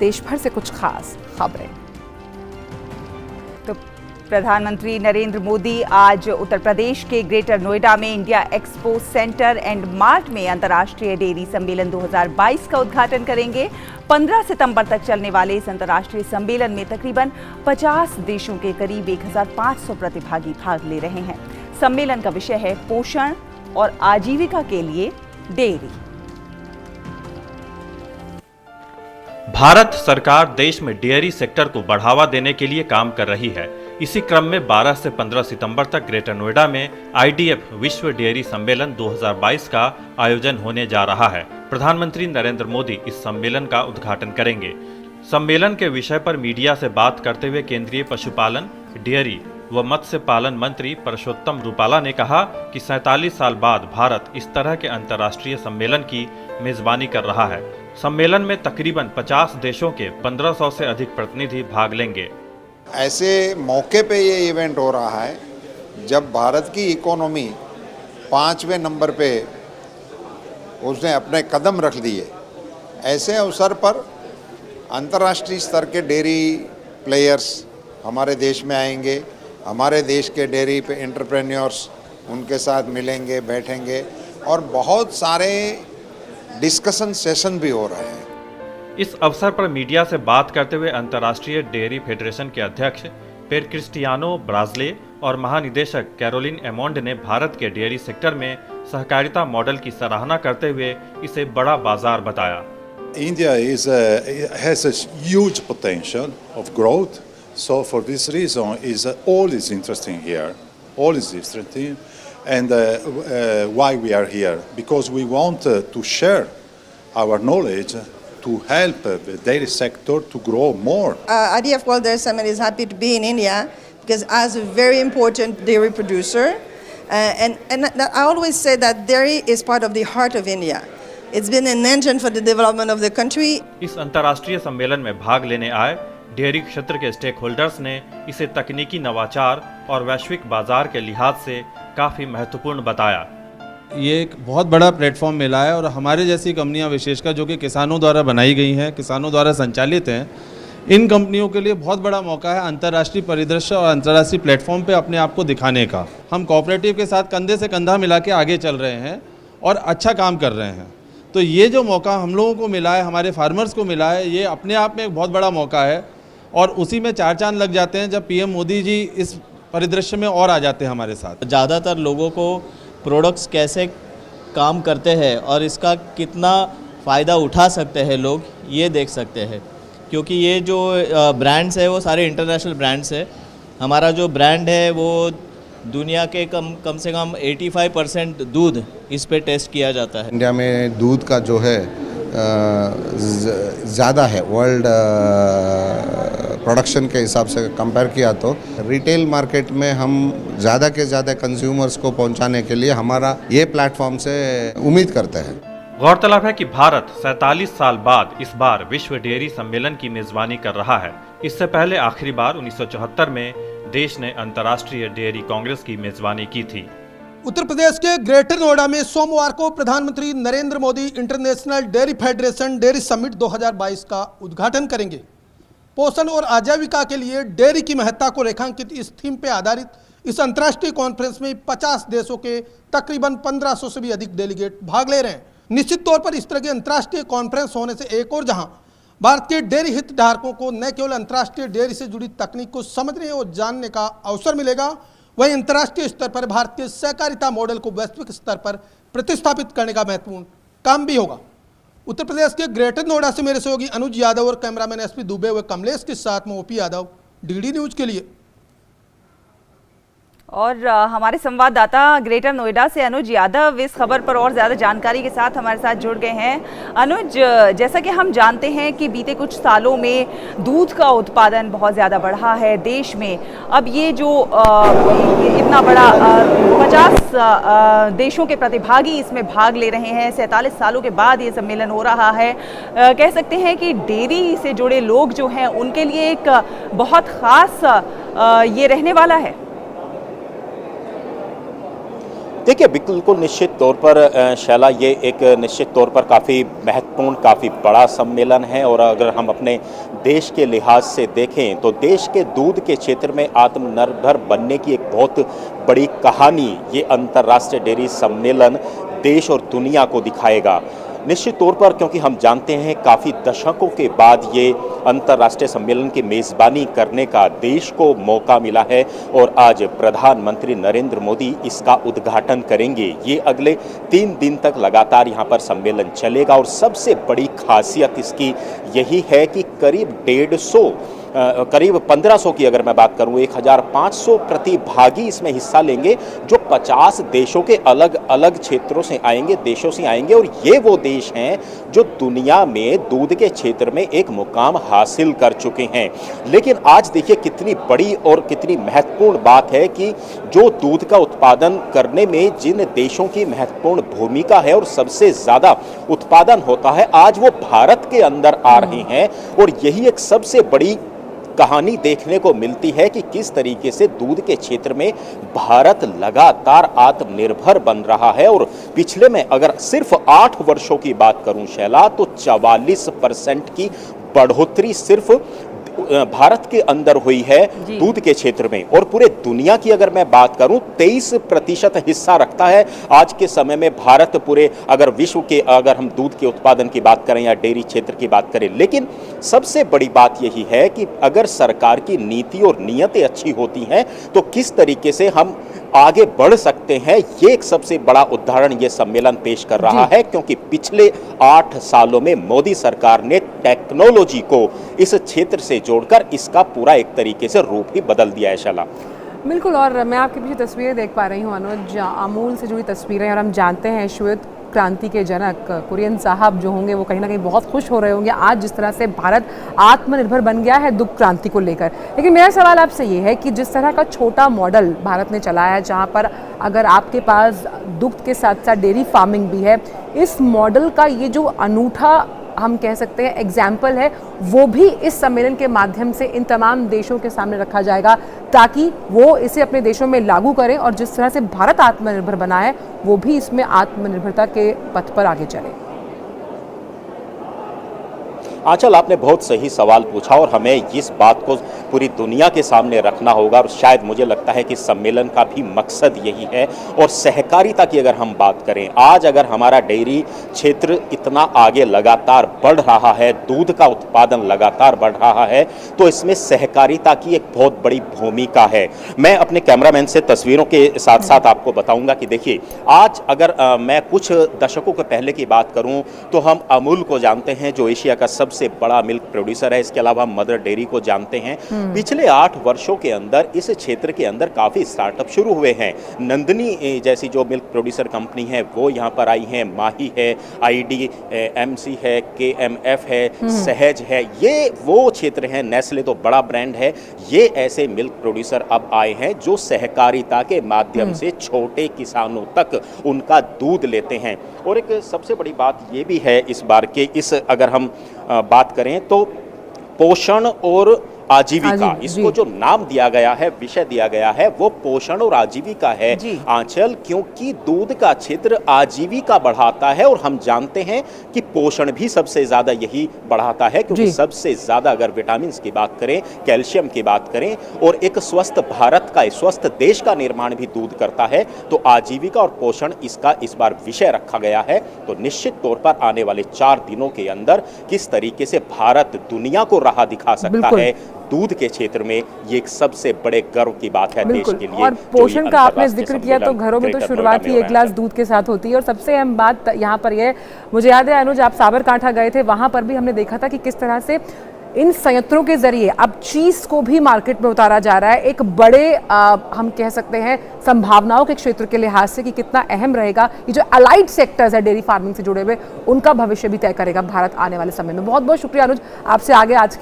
देश भर से कुछ खास खबरें। तो प्रधानमंत्री नरेंद्र मोदी आज उत्तर प्रदेश के ग्रेटर नोएडा में India expo centre and mart में अंतर्राष्ट्रीय डेयरी सम्मेलन 2022 का उद्घाटन करेंगे। 15 सितंबर तक चलने वाले इस अंतर्राष्ट्रीय सम्मेलन में तकरीबन 50 देशों के करीब 1500 प्रतिभागी भाग ले रहे हैं। सम्मेलन का विषय है पोषण और आजीविका के लिए डेयरी। भारत सरकार देश में डेयरी सेक्टर को बढ़ावा देने के लिए काम कर रही है। इसी क्रम में 12 से 15 सितंबर तक ग्रेटर नोएडा में IDF विश्व डेयरी सम्मेलन 2022 का आयोजन होने जा रहा है। प्रधानमंत्री नरेंद्र मोदी इस सम्मेलन का उद्घाटन करेंगे। सम्मेलन के विषय पर मीडिया से बात करते हुए केंद्रीय पशुपालन, डेयरी व मत्स्य पालन मंत्री परषोत्तम रूपाला ने कहा कि 47 साल बाद भारत इस तरह के अंतर्राष्ट्रीय सम्मेलन की मेजबानी कर रहा है। सम्मेलन में तकरीबन 50 देशों के 1500 से अधिक प्रतिनिधि भाग लेंगे। ऐसे मौके पे ये इवेंट हो रहा है जब भारत की इकोनॉमी 5वें नंबर पे उसने अपने कदम रख दिए। ऐसे अवसर पर अंतर्राष्ट्रीय स्तर के डेयरी प्लेयर्स हमारे देश में आएंगे। हमारे देश के डेयरी पे एंटरप्रेन्योर्स उनके साथ मिलेंगे, बैठेंगे और बहुत सारे डिस्कशन सेशन भी हो रहे हैं। इस अवसर पर मीडिया से बात करते हुए अंतर्राष्ट्रीय डेयरी फेडरेशन के अध्यक्ष पेर क्रिस्टियानो ब्राजले और महानिदेशक कैरोलिन एमोंड ने भारत के डेयरी सेक्टर में सहकारिता मॉडल की सराहना करते हुए इसे बड़ा बाजार बताया। India has a huge potential of growth, so for this reason all is interesting here, all is interesting, and why we are here, because we want to share our knowledge to help the dairy sector to grow more. IDF World Dairy Summit is happy to be in India because as a very important dairy producer, and I always say that dairy is part of the heart of India. It's been an engine for the development of the country. इस अंतर्राष्ट्रीय सम्मेलन में भाग लेने आए dairy क्षेत्र के stake holders ने इसे तकनीकी नवाचार और वैश्विक बाजार के लिहाज से काफी महत्वपूर्ण बताया। ये एक बहुत बड़ा प्लेटफॉर्म मिला है और हमारे जैसी कंपनियां विशेषकर जो कि किसानों द्वारा बनाई गई हैं, किसानों द्वारा संचालित हैं, इन कंपनियों के लिए बहुत बड़ा मौका है अंतर्राष्ट्रीय परिदृश्य और अंतर्राष्ट्रीय प्लेटफॉर्म पे अपने आप को दिखाने का। हम कोऑपरेटिव के साथ कंधे से कंधा मिला के आगे चल रहे हैं और अच्छा काम कर रहे हैं। तो ये जो मौका हम लोगों को मिला है, हमारे फार्मर्स को मिला है, ये अपने आप में एक बहुत बड़ा मौका है और उसी में 4 चांद लग जाते हैं जब PM मोदी जी इस परिदृश्य में और आ जाते हैं हमारे साथ। ज़्यादातर लोगों को प्रोडक्ट्स कैसे काम करते हैं और इसका कितना फ़ायदा उठा सकते हैं लोग, ये देख सकते हैं, क्योंकि ये जो ब्रांड्स है वो सारे इंटरनेशनल ब्रांड्स है। हमारा जो ब्रांड है वो दुनिया के कम से कम 85% दूध इस पे टेस्ट किया जाता है। इंडिया में दूध का जो है ज़्यादा है वर्ल्ड प्रोडक्शन के हिसाब से कंपेयर किया तो रिटेल मार्केट में हम ज़्यादा के ज़्यादा कंज्यूमर्स को पहुंचाने के लिए हमारा ये प्लेटफॉर्म से उम्मीद करते हैं। गौरतलब है कि भारत 47 साल बाद इस बार विश्व डेयरी सम्मेलन की मेजबानी कर रहा है। इससे पहले आखिरी बार 1974 में देश ने अंतर्राष्ट्रीय डेयरी कांग्रेस की मेजबानी की थी। उत्तर प्रदेश के ग्रेटर नोएडा में सोमवार को प्रधानमंत्री Narendra Modi international dairy federation dairy summit 2022 का उद्घाटन करेंगे। पोषण और आजीविका के लिए डेयरी की महत्ता को रेखांकित इस थीम पे आधारित इस अंतर्राष्ट्रीय कॉन्फ्रेंस में 50 देशों के तकरीबन 1500 से भी अधिक डेलीगेट भाग ले रहे हैं। निश्चित तौर पर इस तरह के अंतर्राष्ट्रीय कॉन्फ्रेंस होने से एक और जहां भारत के डेयरी हितधारकों को न केवल अंतर्राष्ट्रीय डेयरी से जुड़ी तकनीक को समझने और जानने का अवसर मिलेगा, वहीं अंतर्राष्ट्रीय स्तर पर भारत के सहकारिता मॉडल को वैश्विक स्तर पर प्रतिस्थापित करने का महत्वपूर्ण काम भी होगा। उत्तर प्रदेश के ग्रेटर नोएडा से मेरे सहयोगी अनुज यादव और कैमरामैन SP दुबे व कमलेश के साथ में OP यादव, DD न्यूज के लिए। और हमारे संवाददाता ग्रेटर नोएडा से अनुज यादव इस खबर पर और ज़्यादा जानकारी के साथ हमारे साथ जुड़ गए हैं। अनुज, जैसा कि हम जानते हैं कि बीते कुछ सालों में दूध का उत्पादन बहुत ज़्यादा बढ़ा है देश में। अब ये जो इतना बड़ा 50 देशों के प्रतिभागी इसमें भाग ले रहे हैं, 47 सालों के बाद ये सम्मेलन हो रहा है। कह सकते हैं कि डेयरी से जुड़े लोग जो हैं उनके लिए एक बहुत ख़ास ये रहने वाला है। देखिए, बिल्कुल निश्चित तौर पर शैला, ये एक निश्चित तौर पर काफ़ी महत्वपूर्ण, काफ़ी बड़ा सम्मेलन है। और अगर हम अपने देश के लिहाज से देखें तो देश के दूध के क्षेत्र में आत्मनिर्भर बनने की एक बहुत बड़ी कहानी ये अंतर्राष्ट्रीय डेयरी सम्मेलन देश और दुनिया को दिखाएगा। निश्चित तौर पर, क्योंकि हम जानते हैं काफ़ी दशकों के बाद ये अंतर्राष्ट्रीय सम्मेलन की मेज़बानी करने का देश को मौका मिला है और आज प्रधानमंत्री नरेंद्र मोदी इसका उद्घाटन करेंगे। ये अगले 3 दिन तक लगातार यहाँ पर सम्मेलन चलेगा और सबसे बड़ी खासियत इसकी यही है कि करीब 1500 की अगर मैं बात करूं, 1500 प्रतिभागी इसमें हिस्सा लेंगे जो 50 देशों के अलग अलग क्षेत्रों से आएंगे, देशों से आएंगे। और ये वो देश हैं जो दुनिया में दूध के क्षेत्र में एक मुकाम हासिल कर चुके हैं। लेकिन आज देखिए कितनी बड़ी और कितनी महत्वपूर्ण बात है कि जो दूध का उत्पादन करने में जिन देशों की महत्वपूर्ण भूमिका है और सबसे ज़्यादा उत्पादन होता है, आज वो भारत के अंदर आ रहे हैं। और यही एक सबसे बड़ी कहानी देखने को मिलती है कि किस तरीके से दूध के क्षेत्र में भारत लगातार आत्मनिर्भर बन रहा है। और पिछले में अगर सिर्फ 8 वर्षों की बात करूं शैला, तो 44% की बढ़ोतरी सिर्फ भारत के अंदर हुई है दूध के क्षेत्र में। और पूरे दुनिया की अगर मैं बात करूं, 23% हिस्सा रखता है आज के समय में भारत पूरे, अगर विश्व के, अगर हम दूध के उत्पादन की बात करें या डेयरी क्षेत्र की बात करें। लेकिन सबसे बड़ी बात यही है कि अगर सरकार की नीति और नीयतें अच्छी होती हैं तो किस तरीके से हम आगे बढ़ सकते हैं, ये एक सबसे बड़ा उदाहरण ये सम्मेलन पेश कर रहा है। क्योंकि पिछले 8 सालों में मोदी सरकार ने टेक्नोलॉजी को इस क्षेत्र से जोड़कर इसका पूरा एक तरीके से रूप ही बदल दिया है शैला। बिल्कुल, और मैं आपके पीछे तस्वीरें देख पा रही हूँ अनुज, अमूल से जुड़ी तस्वीरें। और हम जानते हैं श्वेत क्रांति के जनक कुरियन साहब जो होंगे वो कहीं ना कहीं बहुत खुश हो रहे होंगे आज जिस तरह से भारत आत्मनिर्भर बन गया है दुग्ध क्रांति को लेकर। लेकिन मेरा सवाल आपसे ये है कि जिस तरह का छोटा मॉडल भारत ने चलाया है, जहाँ पर अगर आपके पास दुग्ध के साथ साथ डेयरी फार्मिंग भी है, इस मॉडल का ये जो अनूठा हम कह सकते हैं एग्जाम्पल है, वो भी इस सम्मेलन के माध्यम से इन तमाम देशों के सामने रखा जाएगा ताकि वो इसे अपने देशों में लागू करें और जिस तरह से भारत आत्मनिर्भर बना है वो भी इसमें आत्मनिर्भरता के पथ पर आगे चले। आंचल, आपने बहुत सही सवाल पूछा और हमें इस बात को पूरी दुनिया के सामने रखना होगा। और शायद मुझे लगता है कि सम्मेलन का भी मकसद यही है। और सहकारिता की अगर हम बात करें, आज अगर हमारा डेयरी क्षेत्र इतना आगे लगातार बढ़ रहा है, दूध का उत्पादन लगातार बढ़ रहा है, तो इसमें सहकारिता की एक बहुत बड़ी भूमिका है। मैं अपने कैमरामैन से तस्वीरों के साथ साथ आपको बताऊंगा कि देखिए, आज अगर मैं कुछ दशकों के पहले की बात करूं तो हम अमूल को जानते हैं जो एशिया का सबसे बड़ा मिल्क प्रोड्यूसर है। इसके अलावा हम मदर डेयरी को जानते हैं। पिछले 8 वर्षों के अंदर इस क्षेत्र के अंदर काफ़ी स्टार्टअप शुरू हुए हैं। नंदनी जैसी जो मिल्क प्रोड्यूसर कंपनी है वो यहाँ पर आई है, माही है, IDMC है, KMF है, सहज है। ये वो क्षेत्र हैं। नेस्ले तो बड़ा ब्रांड है। ये ऐसे मिल्क प्रोड्यूसर अब आए हैं जो सहकारिता के माध्यम से छोटे किसानों तक उनका दूध लेते हैं। और एक सबसे बड़ी बात ये भी है इस बार के इस अगर हम बात करें तो पोषण और आजीविका, इसको जो नाम दिया गया है, विषय दिया गया है, वो पोषण और आजीविका है आंचल। क्योंकि दूध का क्षेत्र आजीविका बढ़ाता है और हम जानते हैं कि पोषण भी सबसे ज्यादा यही बढ़ाता है। क्योंकि सबसे ज्यादा अगर विटामिन की बात करें, कैल्शियम की बात करें और एक स्वस्थ भारत का, स्वस्थ देश का निर्माण भी दूध करता है। तो आजीविका और पोषण इसका इस बार विषय रखा गया है। तो निश्चित तौर पर आने वाले 4 दिनों के अंदर किस तरीके से भारत दुनिया को राह दिखा सकता है दूध के क्षेत्र में, ये एक सबसे बड़े गर्व की बात है देश के लिए। और पोषण का आपने जिक्र किया तो घरों में तो शुरुआत ही 1 गिलास दूध के साथ होती है। और सबसे अहम बात यहाँ पर यह, मुझे याद है अनुज आप साबरकांठा गए थे, वहां पर भी हमने देखा था कि किस तरह से इन संयंत्रों के जरिए अब चीज को भी मार्केट में उतारा जा रहा है। एक बड़े हम कह सकते हैं संभावनाओं के क्षेत्र के लिहाज से कि कितना अहम रहेगा ये जो अलाइड सेक्टर्स है डेयरी फार्मिंग से जुड़े हुए, उनका भविष्य भी तय करेगा भारत आने वाले समय में। बहुत बहुत शुक्रिया अनुज, आपसे आगे आज के